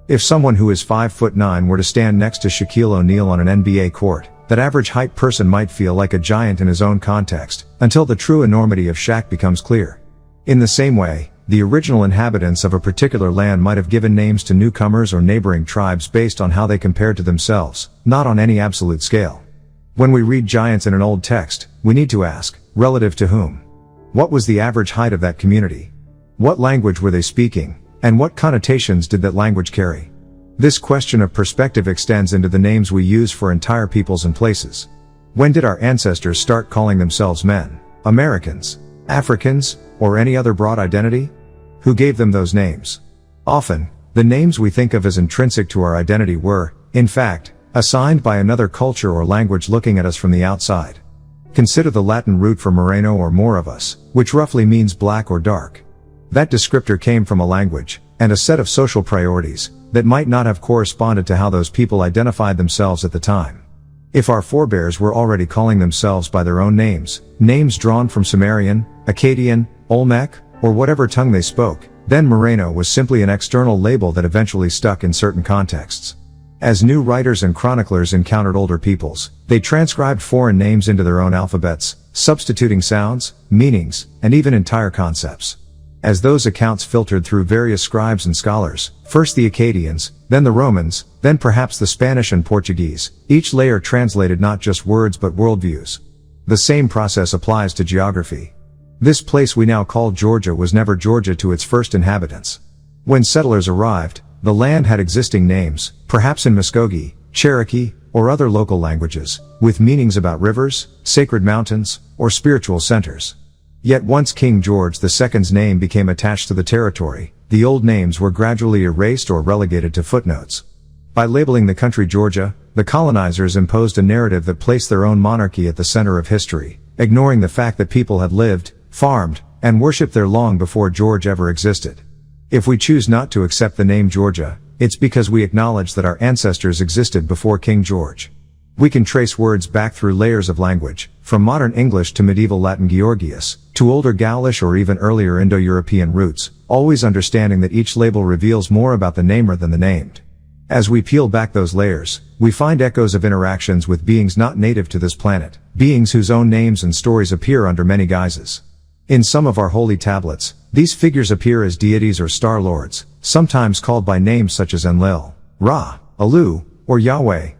If someone who is 5'9" were to stand next to Shaquille O'Neal on an NBA court, that average height person might feel like a giant in his own context, until the true enormity of Shaq becomes clear. In the same way, the original inhabitants of a particular land might have given names to newcomers or neighboring tribes based on how they compared to themselves, not on any absolute scale. When we read giants in an old text, we need to ask, relative to whom? What was the average height of that community? What language were they speaking, and what connotations did that language carry? This question of perspective extends into the names we use for entire peoples and places. When did our ancestors start calling themselves men, Americans, Africans, or any other broad identity? Who gave them those names? Often, the names we think of as intrinsic to our identity were, in fact, assigned by another culture or language looking at us from the outside. Consider the Latin root for moreno or more of us, which roughly means black or dark. That descriptor came from a language, and a set of social priorities, that might not have corresponded to how those people identified themselves at the time. If our forebears were already calling themselves by their own names, names drawn from Sumerian, Akkadian, Olmec, or whatever tongue they spoke, then Moreno was simply an external label that eventually stuck in certain contexts. As new writers and chroniclers encountered older peoples, they transcribed foreign names into their own alphabets, substituting sounds, meanings, and even entire concepts. As those accounts filtered through various scribes and scholars, first the Akkadians, then the Romans, then perhaps the Spanish and Portuguese, each layer translated not just words but worldviews. The same process applies to geography. This place we now call Georgia was never Georgia to its first inhabitants. When settlers arrived, the land had existing names, perhaps in Muskogee, Cherokee, or other local languages, with meanings about rivers, sacred mountains, or spiritual centers. Yet once King George II's name became attached to the territory, the old names were gradually erased or relegated to footnotes. By labeling the country Georgia, the colonizers imposed a narrative that placed their own monarchy at the center of history, ignoring the fact that people had lived, farmed, and worshipped there long before George ever existed. If we choose not to accept the name Georgia, it's because we acknowledge that our ancestors existed before King George. We can trace words back through layers of language, from modern English to medieval Latin Georgius, to older Gaulish or even earlier Indo-European roots, always understanding that each label reveals more about the namer than the named. As we peel back those layers, we find echoes of interactions with beings not native to this planet, beings whose own names and stories appear under many guises. In some of our holy tablets, these figures appear as deities or star lords, sometimes called by names such as Enlil, Ra, Alu, or Yahweh.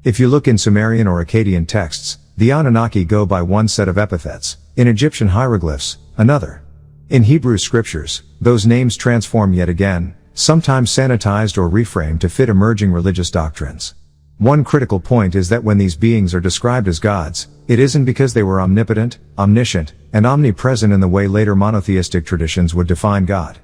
If you look in Sumerian or Akkadian texts, the Anunnaki go by one set of epithets, in Egyptian hieroglyphs, another. In Hebrew scriptures, those names transform yet again, sometimes sanitized or reframed to fit emerging religious doctrines. One critical point is that when these beings are described as gods, it isn't because they were omnipotent, omniscient, and omnipresent in the way later monotheistic traditions would define God.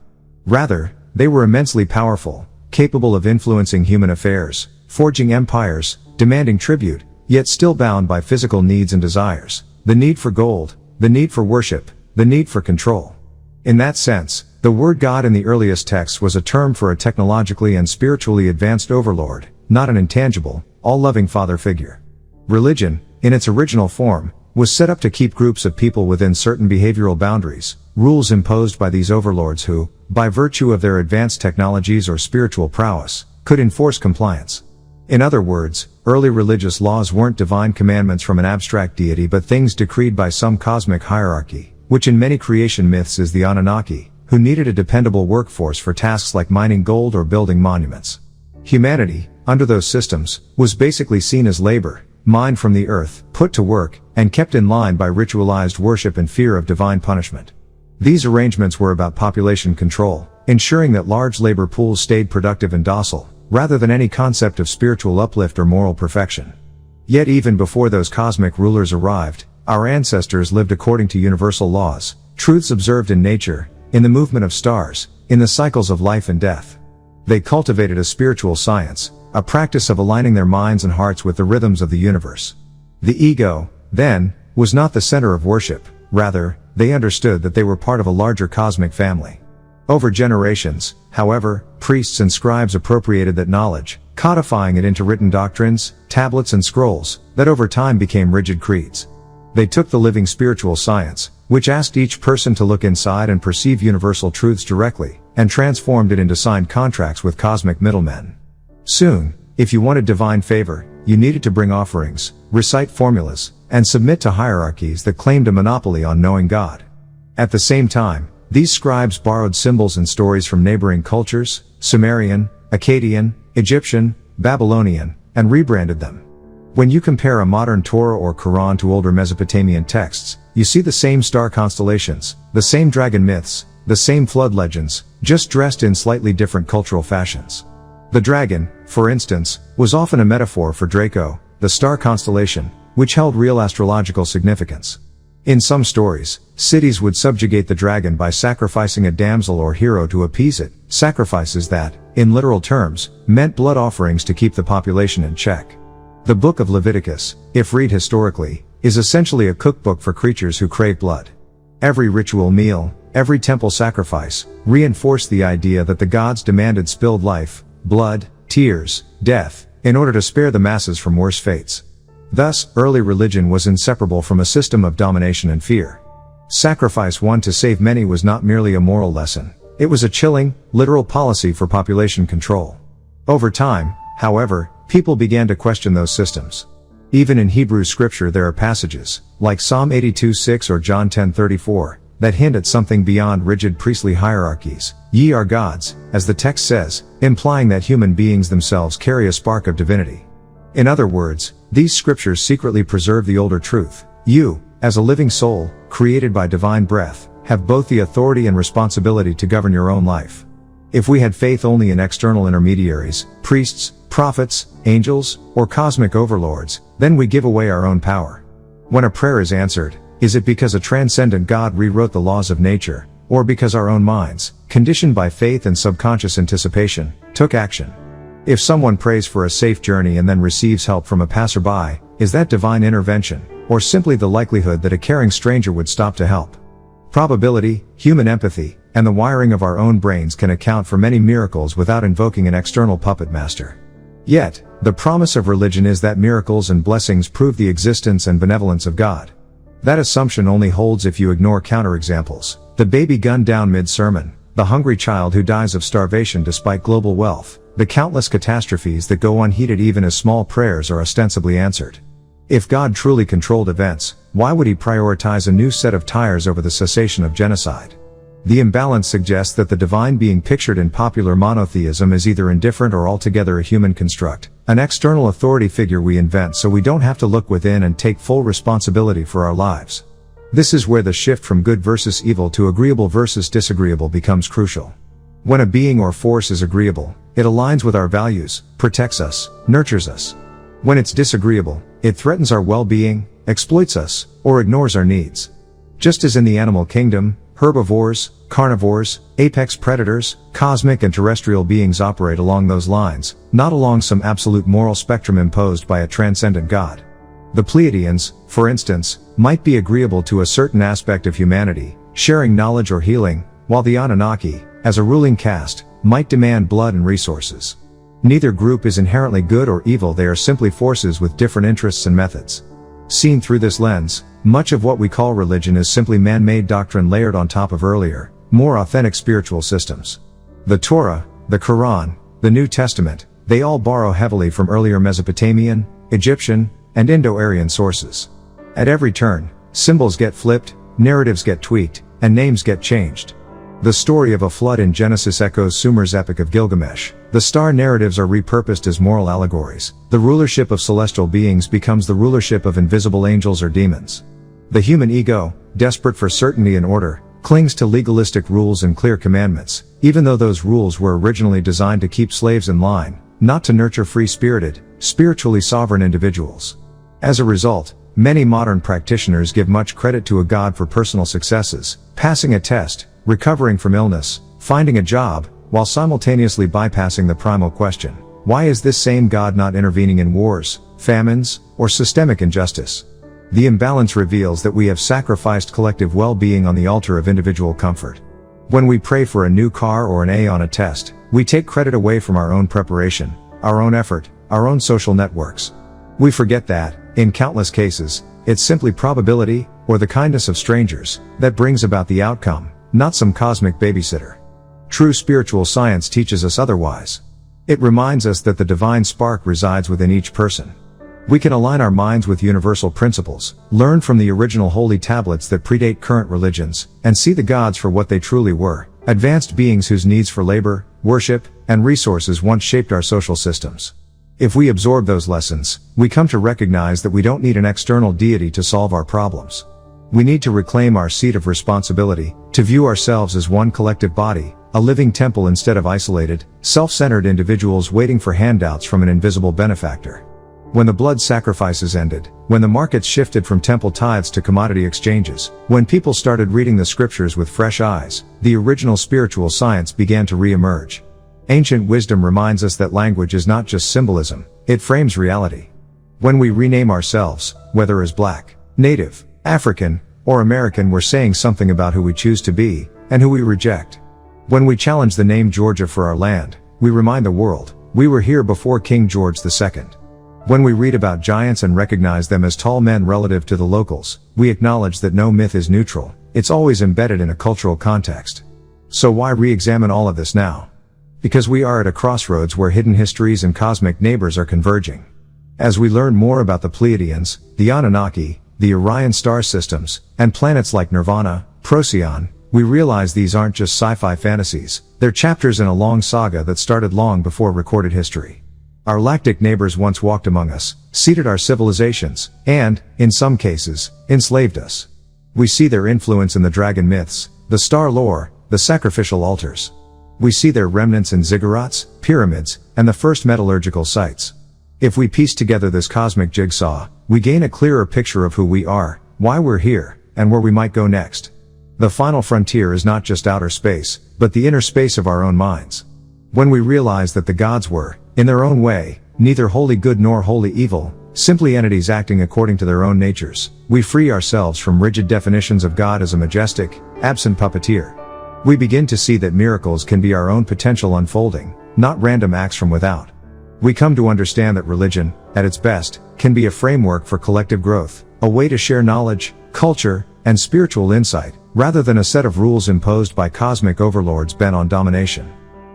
Rather, they were immensely powerful, capable of influencing human affairs, forging empires, demanding tribute, yet still bound by physical needs and desires, the need for gold, the need for worship, the need for control. In that sense, the word God in the earliest texts was a term for a technologically and spiritually advanced overlord, not an intangible, all-loving father figure. Religion, in its original form, was set up to keep groups of people within certain behavioral boundaries, rules imposed by these overlords who, by virtue of their advanced technologies or spiritual prowess, could enforce compliance. In other words, early religious laws weren't divine commandments from an abstract deity but things decreed by some cosmic hierarchy, which in many creation myths is the Anunnaki, who needed a dependable workforce for tasks like mining gold or building monuments. Humanity, under those systems, was basically seen as labor, mined from the earth, put to work, and kept in line by ritualized worship and fear of divine punishment. These arrangements were about population control, ensuring that large labor pools stayed productive and docile, rather than any concept of spiritual uplift or moral perfection. Yet even before those cosmic rulers arrived, our ancestors lived according to universal laws, truths observed in nature, in the movement of stars, in the cycles of life and death. They cultivated a spiritual science, a practice of aligning their minds and hearts with the rhythms of the universe. The ego, then, was not the center of worship, rather, they understood that they were part of a larger cosmic family. Over generations, however, priests and scribes appropriated that knowledge, codifying it into written doctrines, tablets and scrolls, that over time became rigid creeds. They took the living spiritual science, which asked each person to look inside and perceive universal truths directly, and transformed it into signed contracts with cosmic middlemen. Soon, if you wanted divine favor, you needed to bring offerings, recite formulas, and submit to hierarchies that claimed a monopoly on knowing God. At the same time, these scribes borrowed symbols and stories from neighboring cultures, Sumerian, Akkadian, Egyptian, Babylonian, and rebranded them. When you compare a modern Torah or Quran to older Mesopotamian texts, you see the same star constellations, the same dragon myths, the same flood legends, just dressed in slightly different cultural fashions. The dragon, for instance, was often a metaphor for Draco, the star constellation, which held real astrological significance. In some stories, cities would subjugate the dragon by sacrificing a damsel or hero to appease it, sacrifices that, in literal terms, meant blood offerings to keep the population in check. The Book of Leviticus, if read historically, is essentially a cookbook for creatures who crave blood. Every ritual meal, every temple sacrifice, reinforced the idea that the gods demanded spilled life, blood, tears, death, in order to spare the masses from worse fates. Thus, early religion was inseparable from a system of domination and fear. Sacrifice one to save many was not merely a moral lesson. It was a chilling, literal policy for population control. Over time, however, people began to question those systems. Even in Hebrew scripture there are passages, like Psalm 82:6 or John 10:34, that hint at something beyond rigid priestly hierarchies. Ye are gods, as the text says, implying that human beings themselves carry a spark of divinity. In other words, these scriptures secretly preserve the older truth. You, as a living soul, created by divine breath, have both the authority and responsibility to govern your own life. If we had faith only in external intermediaries, priests, prophets, angels, or cosmic overlords, then we give away our own power. When a prayer is answered, is it because a transcendent God rewrote the laws of nature, or because our own minds, conditioned by faith and subconscious anticipation, took action? If someone prays for a safe journey and then receives help from a passerby, is that divine intervention, or simply the likelihood that a caring stranger would stop to help? Probability, human empathy, and the wiring of our own brains can account for many miracles without invoking an external puppet master. Yet, the promise of religion is that miracles and blessings prove the existence and benevolence of God. That assumption only holds if you ignore counterexamples: the baby gunned down mid-sermon, the hungry child who dies of starvation despite global wealth, the countless catastrophes that go unheeded even as small prayers are ostensibly answered. If God truly controlled events, why would he prioritize a new set of tires over the cessation of genocide? The imbalance suggests that the divine being pictured in popular monotheism is either indifferent or altogether a human construct, an external authority figure we invent so we don't have to look within and take full responsibility for our lives. This is where the shift from good versus evil to agreeable versus disagreeable becomes crucial. When a being or force is agreeable, it aligns with our values, protects us, nurtures us. When it's disagreeable, it threatens our well-being, exploits us, or ignores our needs. Just as in the animal kingdom, herbivores, carnivores, apex predators, cosmic and terrestrial beings operate along those lines, not along some absolute moral spectrum imposed by a transcendent God. The Pleiadians, for instance, might be agreeable to a certain aspect of humanity, sharing knowledge or healing, while the Anunnaki, as a ruling caste, might demand blood and resources. Neither group is inherently good or evil, they are simply forces with different interests and methods. Seen through this lens, much of what we call religion is simply man-made doctrine layered on top of earlier, more authentic spiritual systems. The Torah, the Quran, the New Testament, they all borrow heavily from earlier Mesopotamian, Egyptian, and Indo-Aryan sources. At every turn, symbols get flipped, narratives get tweaked, and names get changed. The story of a flood in Genesis echoes Sumer's Epic of Gilgamesh. The star narratives are repurposed as moral allegories. The rulership of celestial beings becomes the rulership of invisible angels or demons. The human ego, desperate for certainty and order, clings to legalistic rules and clear commandments, even though those rules were originally designed to keep slaves in line, not to nurture free-spirited, spiritually sovereign individuals. As a result, many modern practitioners give much credit to a god for personal successes, passing a test, recovering from illness, finding a job, while simultaneously bypassing the primal question: why is this same God not intervening in wars, famines, or systemic injustice? The imbalance reveals that we have sacrificed collective well-being on the altar of individual comfort. When we pray for a new car or an A on a test, we take credit away from our own preparation, our own effort, our own social networks. We forget that, in countless cases, it's simply probability, or the kindness of strangers, that brings about the outcome, not some cosmic babysitter. True spiritual science teaches us otherwise. It reminds us that the divine spark resides within each person. We can align our minds with universal principles, learn from the original holy tablets that predate current religions, and see the gods for what they truly were, advanced beings whose needs for labor, worship, and resources once shaped our social systems. If we absorb those lessons, we come to recognize that we don't need an external deity to solve our problems. We need to reclaim our seat of responsibility, to view ourselves as one collective body, a living temple instead of isolated, self-centered individuals waiting for handouts from an invisible benefactor. When the blood sacrifices ended, when the markets shifted from temple tithes to commodity exchanges, when people started reading the scriptures with fresh eyes, the original spiritual science began to re-emerge. Ancient wisdom reminds us that language is not just symbolism, it frames reality. When we rename ourselves, whether as Black, Native, African, or American, we're saying something about who we choose to be, and who we reject. When we challenge the name Georgia for our land, we remind the world, we were here before King George II. When we read about giants and recognize them as tall men relative to the locals, we acknowledge that no myth is neutral, it's always embedded in a cultural context. So why re-examine all of this now? Because we are at a crossroads where hidden histories and cosmic neighbors are converging. As we learn more about the Pleiadians, the Anunnaki, the Orion star systems, and planets like Nirvana, Procyon, we realize these aren't just sci-fi fantasies, they're chapters in a long saga that started long before recorded history. Our lactic neighbors once walked among us, seeded our civilizations, and, in some cases, enslaved us. We see their influence in the dragon myths, the star lore, the sacrificial altars. We see their remnants in ziggurats, pyramids, and the first metallurgical sites. If we piece together this cosmic jigsaw, we gain a clearer picture of who we are, why we're here, and where we might go next. The final frontier is not just outer space, but the inner space of our own minds. When we realize that the gods were, in their own way, neither wholly good nor wholly evil, simply entities acting according to their own natures, we free ourselves from rigid definitions of God as a majestic, absent puppeteer. We begin to see that miracles can be our own potential unfolding, not random acts from without. We come to understand that religion, at its best, can be a framework for collective growth, a way to share knowledge, culture, and spiritual insight, rather than a set of rules imposed by cosmic overlords bent on domination.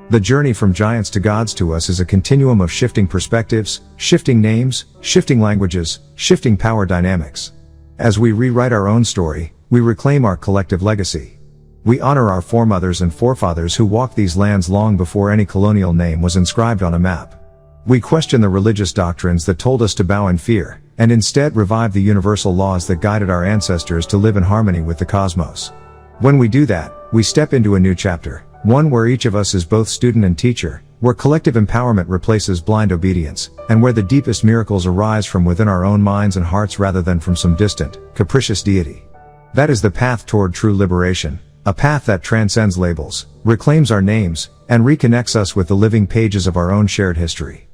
The journey from giants to gods to us is a continuum of shifting perspectives, shifting names, shifting languages, shifting power dynamics. As we rewrite our own story, we reclaim our collective legacy. We honor our foremothers and forefathers who walked these lands long before any colonial name was inscribed on a map. We question the religious doctrines that told us to bow in fear, and instead revive the universal laws that guided our ancestors to live in harmony with the cosmos. When we do that, we step into a new chapter. One where each of us is both student and teacher, where collective empowerment replaces blind obedience, and where the deepest miracles arise from within our own minds and hearts rather than from some distant, capricious deity. That is the path toward true liberation, a path that transcends labels, reclaims our names, and reconnects us with the living pages of our own shared history.